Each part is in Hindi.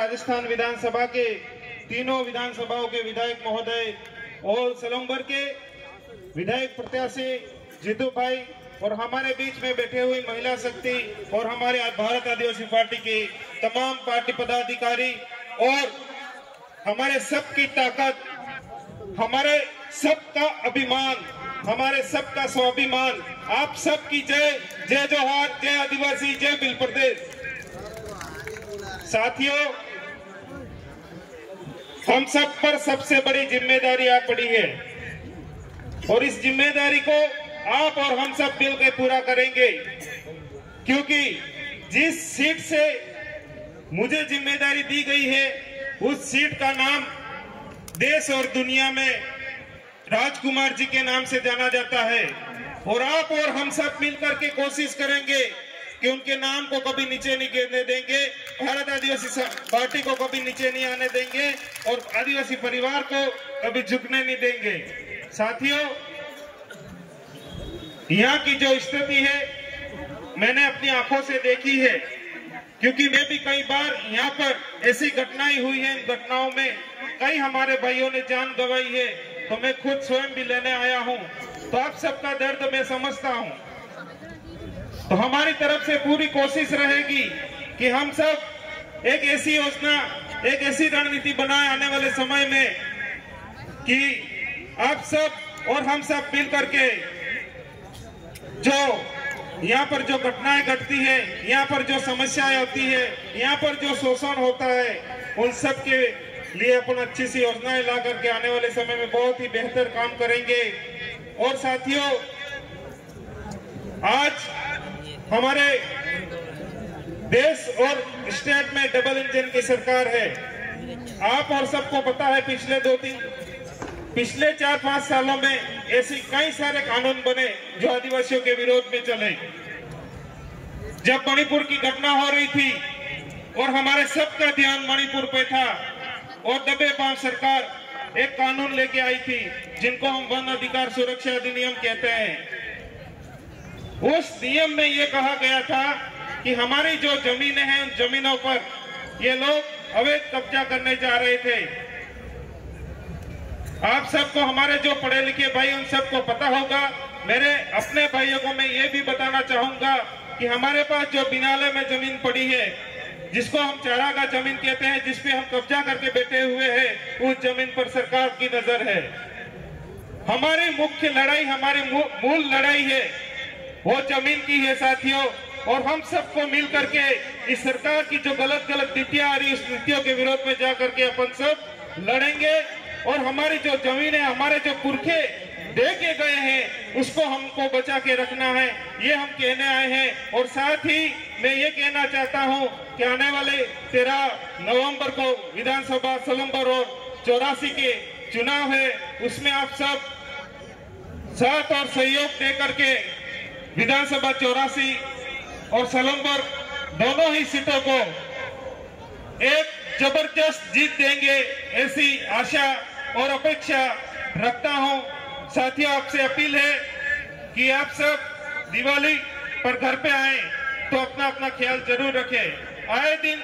राजस्थान विधानसभा के तीनों विधानसभाओं के विधायक महोदय और सलंबर के विधायक प्रत्याशी जीतू भाई और हमारे बीच में बैठे हुए महिला शक्ति और हमारे भारत आदिवासी पार्टी के तमाम पार्टी पदाधिकारी और हमारे सबकी ताकत, हमारे सबका अभिमान, हमारे सबका स्वाभिमान, आप सबकी जय। जय जोहार, जय आदिवासी, जय बिल प्रदेश। साथियों, हम सब पर सबसे बड़ी जिम्मेदारी आ पड़ी है और इस जिम्मेदारी को आप और हम सब मिलकर पूरा करेंगे, क्योंकि जिस सीट से मुझे जिम्मेदारी दी गई है उस सीट का नाम देश और दुनिया में राजकुमार जी के नाम से जाना जाता है और आप और हम सब मिलकर के कोशिश करेंगे कि उनके नाम को कभी नीचे नहीं गिरने देंगे, भारत आदिवासी पार्टी को कभी नीचे नहीं आने देंगे और आदिवासी परिवार को कभी झुकने नहीं देंगे। साथियों, यहाँ की जो स्थिति है मैंने अपनी आंखों से देखी है, क्योंकि मैं भी कई बार यहाँ पर ऐसी घटनाएं हुई हैं। इन घटनाओं में कई हमारे भाइयों ने जान गंवाई है, तो मैं खुद स्वयं भी लेने आया हूँ, तो आप सबका दर्द मैं समझता हूँ। तो हमारी तरफ से पूरी कोशिश रहेगी कि हम सब एक ऐसी योजना, एक ऐसी रणनीति बनाए आने वाले समय में कि आप सब और हम सब मिल करके जो यहाँ पर जो घटनाएं घटती है, यहाँ पर जो समस्याएं होती है, यहाँ पर जो शोषण होता है, उन सब के लिए अपन अच्छी सी योजनाएं ला करके आने वाले समय में बहुत ही बेहतर काम करेंगे। और साथियों, आज हमारे देश और स्टेट में डबल इंजन की सरकार है। आप और सबको पता है पिछले 4-5 सालों में ऐसी कई सारे कानून बने जो आदिवासियों के विरोध में चले। जब मणिपुर की घटना हो रही थी और हमारे सबका ध्यान मणिपुर पे था और दबे बांध सरकार एक कानून लेके आई थी जिनको हम वन अधिकार सुरक्षा अधिनियम कहते हैं। उस नियम में ये कहा गया था कि हमारी जो जमीनें हैं उन जमीनों पर ये लोग अवैध कब्जा करने जा रहे थे। आप सबको, हमारे जो पढ़े लिखे भाई उन सबको पता होगा। मेरे अपने भाइयों को मैं ये भी बताना चाहूंगा कि हमारे पास जो बिनाले में जमीन पड़ी है, जिसको हम चारागाह जमीन कहते हैं, जिसपे हम कब्जा करके बैठे हुए हैं, उस जमीन पर सरकार की नजर है। हमारी मुख्य लड़ाई, हमारी मूल लड़ाई है वो जमीन की है साथियों। और हम सबको मिल करके इस सरकार की जो गलत नीतियां आ रही, उस नीतियों के विरोध में जा करके अपन सब लड़ेंगे और हमारी जो जमीन है, हमारे जो पुरखे दे के गए हैं, उसको हमको बचा के रखना है, ये हम कहने आए हैं। और साथ ही मैं ये कहना चाहता हूं कि आने वाले 13 नवंबर को विधानसभा सलंबर और 84 के चुनाव है, उसमें आप सब साथ और सहयोग दे करके विधानसभा 84 और सलंबर दोनों ही सीटों को एक जबरदस्त जीत देंगे, ऐसी आशा और अपेक्षा रखता हूं। साथियों, आपसे अपील है कि आप सब दिवाली पर घर पे आए तो अपना अपना ख्याल जरूर रखें। आए दिन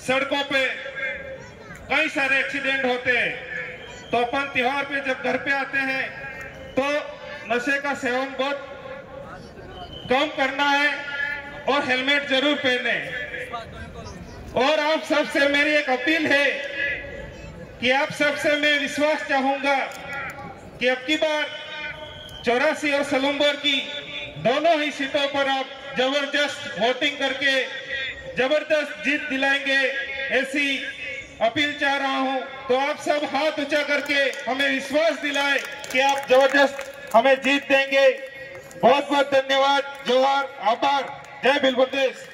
सड़कों पे कई सारे एक्सीडेंट होते हैं, तो अपन त्योहार पे जब घर पे आते हैं तो नशे का सेवन बहुत कम करना है और हेलमेट जरूर पहने। और आप सबसे मेरी एक अपील है कि आप सबसे मैं विश्वास चाहूंगा कि अब की बार 84 और सलंबर की दोनों ही सीटों पर आप जबरदस्त वोटिंग करके जबरदस्त जीत दिलाएंगे, ऐसी अपील चाह रहा हूं। तो आप सब हाथ ऊंचा करके हमें विश्वास दिलाए कि आप जबरदस्त हमें जीत देंगे। बहुत बहुत धन्यवाद। जोहार, आभार, जय बिल प्रदेश।